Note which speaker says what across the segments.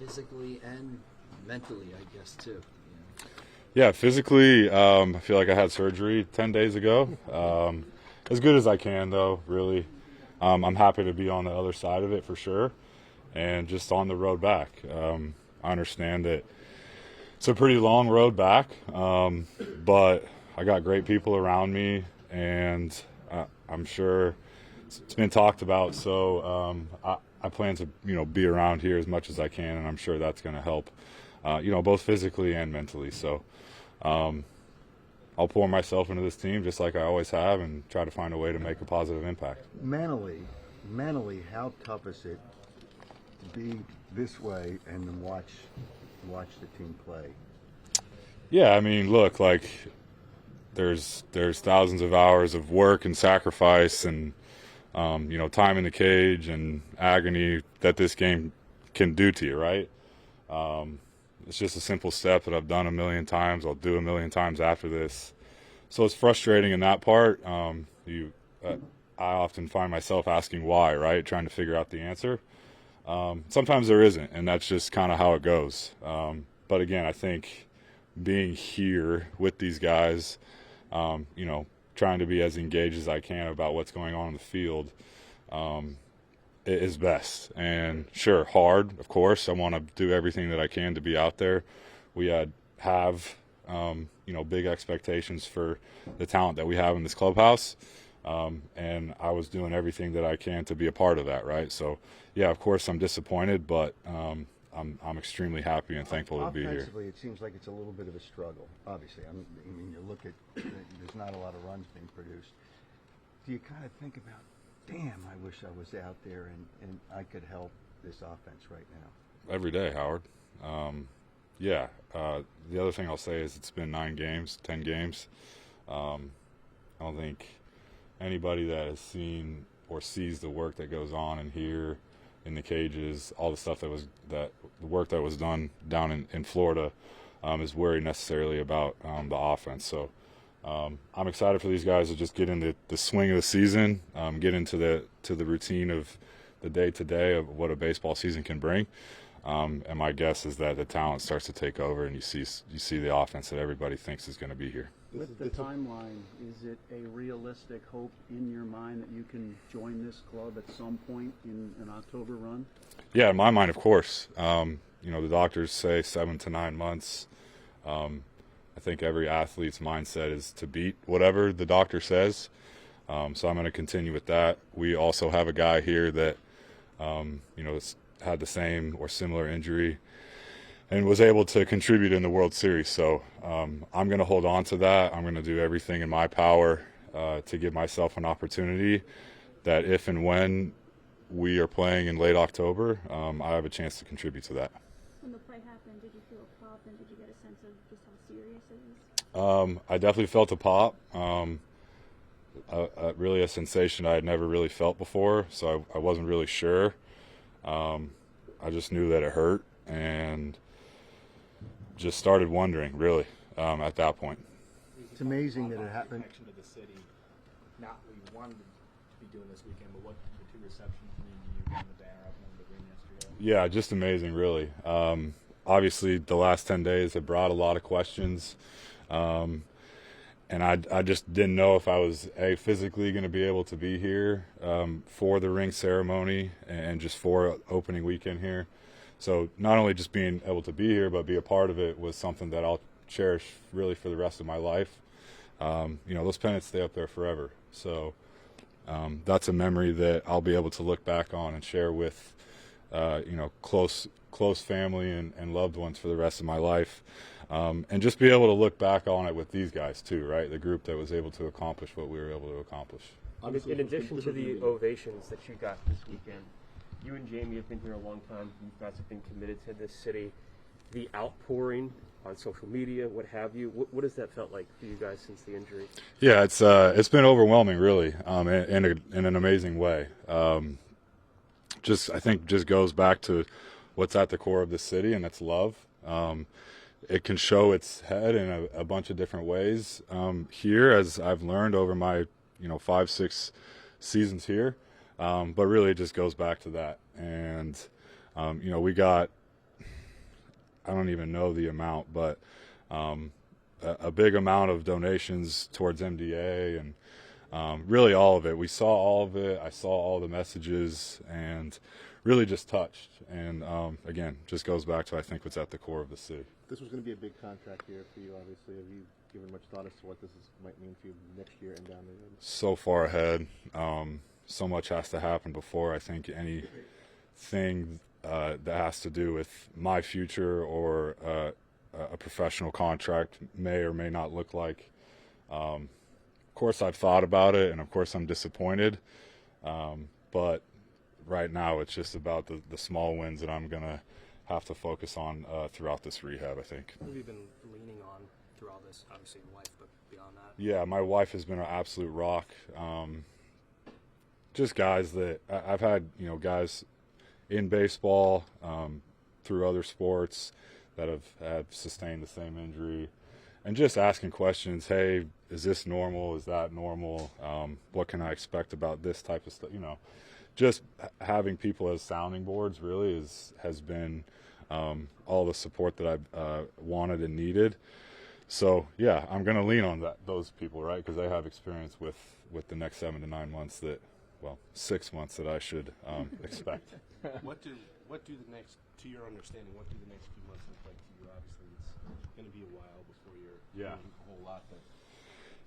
Speaker 1: physically and mentally, I guess, too.
Speaker 2: Yeah, physically, I feel like I had surgery 10 days ago. As good as I can, though, really. I'm happy to be on the other side of it for sure, and just on the road back. I understand that it's a pretty long road back, but I got great people around me, and I'm sure it's been talked about. So I plan to, be around here as much as I can, and I'm sure that's going to help, both physically and mentally. So I'll pour myself into this team just like I always have, and try to find a way to make a positive impact.
Speaker 3: Mentally, how tough is it to be this way and then watch the team play?
Speaker 2: Yeah, I mean, look, like there's thousands of hours of work and sacrifice and time in the cage and agony that this game can do to you, right? It's just a simple step that I've done a million times. I'll do a million times after this. So it's frustrating in that part. I often find myself asking why, right? Trying to figure out the answer. Sometimes there isn't, and that's just kind of how it goes. But again, I think being here with these guys, trying to be as engaged as I can about what's going on in the field, is best. And sure, hard, of course. I want to do everything that I can to be out there. We have big expectations for the talent that we have in this clubhouse, and I was doing everything that I can to be a part of that, right? So yeah, of course I'm disappointed, but I'm extremely happy and thankful to be here.
Speaker 3: Offensively, it seems like it's a little bit of a struggle. Obviously, I mean, you look at there's not a lot of runs being produced. Do you kind of think about, damn, I wish I was out there and I could help this offense right now?
Speaker 2: Every day, Howard. The other thing I'll say is it's been 10 games. I don't think anybody that has seen or sees the work that goes on in here, in the cages, all the stuff the work that was done down in Florida, is worried necessarily about the offense. So I'm excited for these guys to just get into the swing of the season, get into the routine of the day-to-day of what a baseball season can bring. And my guess is that the talent starts to take over, and you see the offense that everybody thinks is going to be here.
Speaker 4: With the timeline, is it a realistic hope in your mind that you can join this club at some point in an October run?
Speaker 2: Yeah, in my mind, of course. The doctors say 7 to 9 months. I think every athlete's mindset is to beat whatever the doctor says. So I'm going to continue with that. We also have a guy here that, had the same or similar injury and was able to contribute in the World Series. So I'm going to hold on to that. I'm going to do everything in my power to give myself an opportunity that if and when we are playing in late October, I have a chance to contribute to that.
Speaker 5: When the play happened, did you feel a pop, and did you get a sense of just how serious it is?
Speaker 2: I definitely felt a pop. Really a sensation I had never really felt before, so I wasn't really sure. I just knew that it hurt and just started wondering, really, at that point.
Speaker 3: It's amazing that it happened.
Speaker 6: Connection to the city. Not what you wanted to be doing this weekend, but what the two receptions mean to you, getting the banner up and the green yesterday.
Speaker 2: Yeah, just amazing, really. Obviously, the last 10 days have brought a lot of questions. And I just didn't know if I was physically going to be able to be here for the ring ceremony and just for opening weekend here. So not only just being able to be here, but be a part of it was something that I'll cherish really for the rest of my life. Those pennants stay up there forever. So that's a memory that I'll be able to look back on and share with close family and loved ones for the rest of my life. And just be able to look back on it with these guys too, right? The group that was able to accomplish what we were able to accomplish.
Speaker 7: In addition to the ovations that you got this weekend, you and Jamie have been here a long time. You guys have been committed to this city. The outpouring on social media, what have you, what has that felt like for you guys since the injury?
Speaker 2: Yeah, it's been overwhelming, really, in an amazing way. I think just goes back to what's at the core of the city, and that's love. It can show its head in a bunch of different ways here, as I've learned over my 5-6 seasons here, but really it just goes back to that. And we got I don't even know the amount, but a big amount of donations towards MDA and really all of it. We saw all of it. I saw all the messages and really just touched. And again, just goes back to I think what's at the core of the city.
Speaker 8: This was going to be a big contract year for you, obviously. Have you given much thought as to what might mean for you next year and down the road?
Speaker 2: So far ahead. So much has to happen before I think anything that has to do with my future or a professional contract may or may not look like. Of course, I've thought about it, and of course, I'm disappointed. But right now, it's just about the small wins that I'm going to have to focus on throughout this rehab, I think.
Speaker 6: What have you been leaning on through all this? Obviously, your wife, but beyond that?
Speaker 2: Yeah, my wife has been an absolute rock. Just guys that I've had, guys in baseball, through other sports that have sustained the same injury, and just asking questions. Hey, is this normal? Is that normal? What can I expect about this type of stuff? Just having people as sounding boards really has been all the support that I've wanted and needed. So yeah, I'm going to lean on those people, right? Because they have experience with the next 7 to 9 months 6 months that I should expect.
Speaker 9: What do the next, to your understanding, what do the next few months look like to you? Obviously, it's going to be a while before you're doing a whole lot, but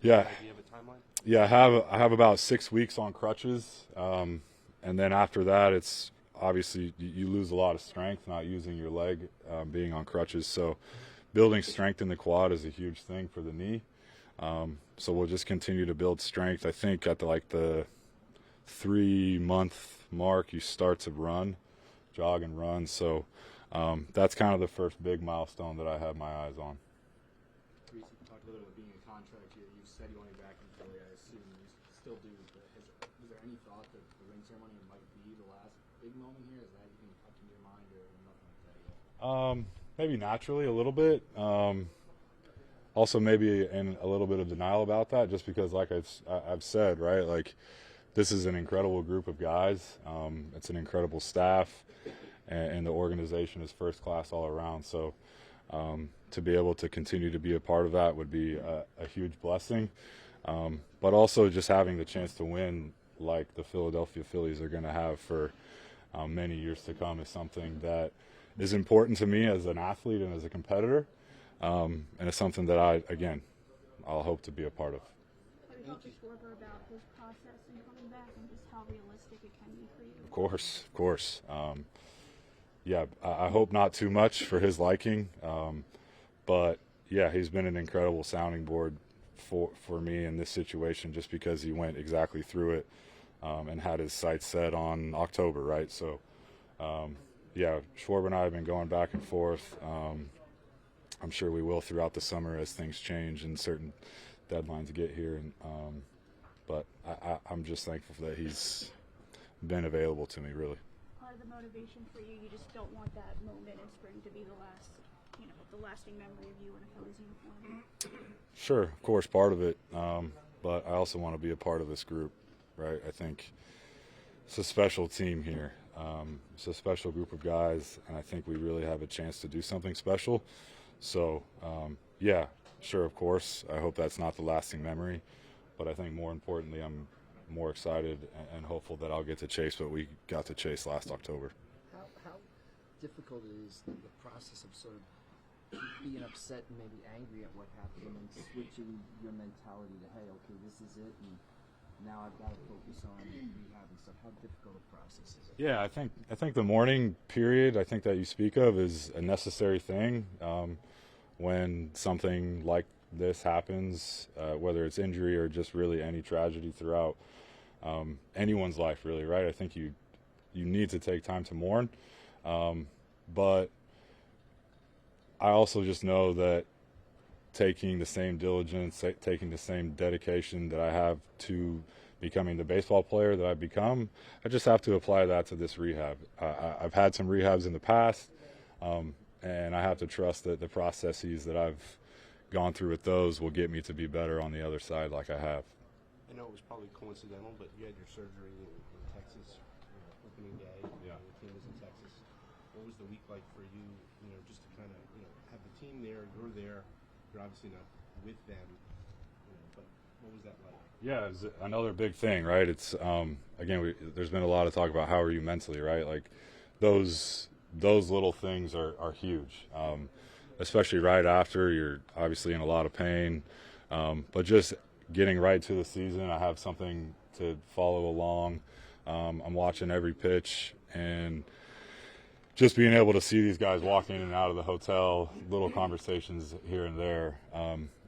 Speaker 2: yeah,
Speaker 9: do you have a timeline?
Speaker 2: Yeah, I have about 6 weeks on crutches, and then after that, it's obviously you lose a lot of strength not using your leg, being on crutches. So building strength in the quad is a huge thing for the knee. So we'll just continue to build strength. I think at the 3-month mark, you start to jog and run. So that's kind of the first big milestone that I have my eyes on.
Speaker 6: Rhys, you talked a little about being a contract year. You said you want to be back in Philly. I assume you still do. But is there any thought that the ring ceremony might be the last big moment here? Is that even up in your mind or nothing like that yet?
Speaker 2: Maybe naturally a little bit. Also maybe in a little bit of denial about that, just because like I've said, right, like this is an incredible group of guys. It's an incredible staff, and the organization is first class all around. So to be able to continue to be a part of that would be a huge blessing. But also just having the chance to win like the Philadelphia Phillies are going to have for many years to come is something that is important to me as an athlete and as a competitor. And it's something that I'll hope to be a part of.
Speaker 5: Have you talked to Schwarber about his process in coming back and just how realistic it can be for you?
Speaker 2: Of course. Yeah, I hope not too much for his liking. But yeah, he's been an incredible sounding board for me in this situation, just because he went exactly through it and had his sights set on October, right? So yeah, Schwarber and I have been going back and forth. I'm sure we will throughout the summer as things change and certain deadlines get here. But I'm just thankful that he's been available to me, really.
Speaker 5: Part of the motivation for you just don't want that moment in spring to be the last, the lasting memory of you in a Phillies uniform.
Speaker 2: Sure, of course, part of it. But I also want to be a part of this group, right? I think it's a special team here. It's a special group of guys, and I think we really have a chance to do something special. So, yeah, sure, of course. I hope that's not the lasting memory. But I think more importantly, I'm more excited and hopeful that I'll get to chase what we got to chase last October.
Speaker 1: How difficult is the process of sort of being upset and maybe angry at what happened and switching your mentality to, hey, okay, this is it, and now I've got to focus on rehab and stuff. How difficult a process is it?
Speaker 2: Yeah, I think the mourning period, I think that you speak of, is a necessary thing. When something like this happens, whether it's injury or just really any tragedy throughout anyone's life, really, right? I think you need to take time to mourn. But I also just know that taking the same diligence, taking the same dedication that I have to becoming the baseball player that I've become, I just have to apply that to this rehab. I've had some rehabs in the past, and I have to trust that the processes that I've gone through with those will get me to be better on the other side like I have.
Speaker 9: I know it was probably coincidental, but you had your surgery in Texas, opening day.
Speaker 2: Yeah.
Speaker 9: The team was in Texas. What what was the week like for you? You know, just to kind of have the team there. You're there. You're obviously not with them. But what was that like?
Speaker 2: Yeah, it's another big thing, right? It's again, there's been a lot of talk about how are you mentally, right? Like those little things are huge, especially right after you're obviously in a lot of pain, but just getting right to the season. I have something to follow along. I'm watching every pitch and just being able to see these guys walk in and out of the hotel, little conversations here and there.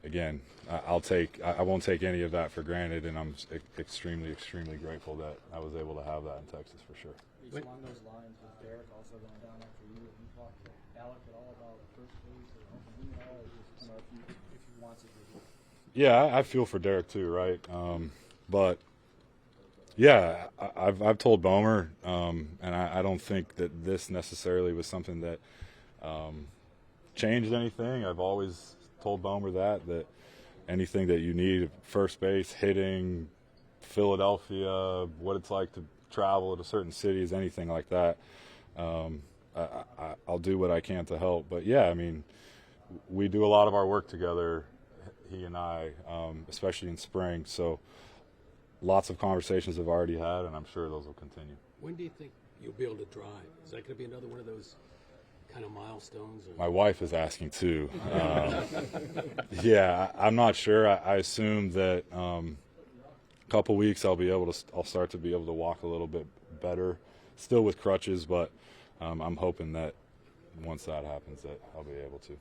Speaker 2: Again, I won't take any of that for granted, and I'm extremely grateful that I was able to have that in Texas for sure.
Speaker 6: Along those lines, with Derek also going down after you, have you talked to Alec at all about first base or opening at all, or just if he wants it to be?
Speaker 2: Yeah, I feel for Derek too, right? But yeah, I've told Bomer, and I don't think that this necessarily was something that changed anything. I've always told Bomer that anything that you need, first base, hitting, Philadelphia, what it's like to travel to certain cities, anything like that, I'll do what I can to help. But yeah, I mean, we do a lot of our work together, he and I, especially in spring. So lots of conversations have already had, and I'm sure those will continue.
Speaker 10: When do you think you'll be able to drive? Is that going to be another one of those kind of milestones? Or?
Speaker 2: My wife is asking too. Yeah, I'm not sure. I assume that a couple weeks I'll start to be able to walk a little bit better, still with crutches, but I'm hoping that once that happens that I'll be able to.